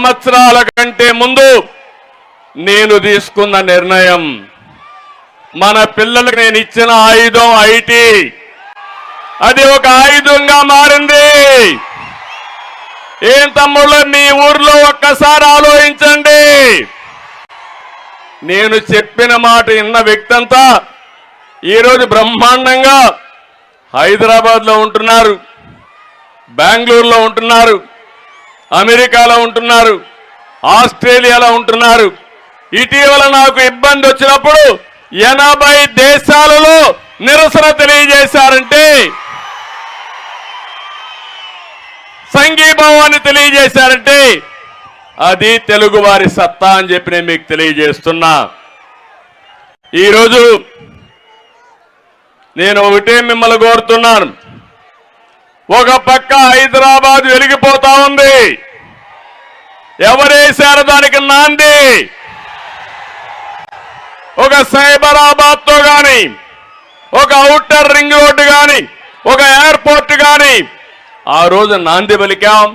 సంవత్సరాల కంటే ముందు నేను తీసుకున్న నిర్ణయం, మన పిల్లలకు నేను ఇచ్చిన ఆయుధం ఐటీ, అది ఒక ఆయుధంగా మారింది. ఏం తమ్ముళ్ళు, మీ ఊర్లో ఒక్కసారి ఆలోచించండి. నేను చెప్పిన మాట విన్న వ్యక్తి అంతా ఈరోజు బ్రహ్మాండంగా హైదరాబాద్లో ఉంటున్నారు, బెంగళూరులో ఉంటున్నారు, అమెరికాలో ఉంటున్నారు, ఆస్ట్రేలియాలో ఉంటున్నారు. ఇటీవల నాకు ఇబ్బంది వచ్చినప్పుడు 80 దేశాలలో నిరసన తెలియజేశారంటే, సంఘీభావాన్ని తెలియజేశారంటే అది తెలుగు వారి సత్తా అని చెప్పి నేను మీకు తెలియజేస్తున్నా. ఈరోజు నేను ఒకటే మిమ్మల్ని కోరుతున్నాను. ఒక పక్క హైదరాబాద్ వెలిగిపోతా ఉంది, ఎవరేశారు దానికి నాంది? ఒక సైబరాబాద్ తో గాని, ఒక ఔటర్ రింగ్ రోడ్డు గాని, ఒక ఎయిర్పోర్ట్ గాని ఆ రోజు నాంది పలికాం.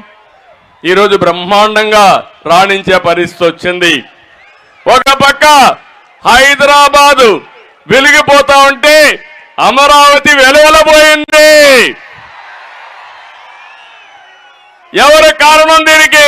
ఈరోజు బ్రహ్మాండంగా రాణించే పరిస్థితి వచ్చింది. ఒక పక్క హైదరాబాదు వెలిగిపోతా ఉంటే అమరావతి వెలువలబోయింది. ఎవరు కారణం దీనికి?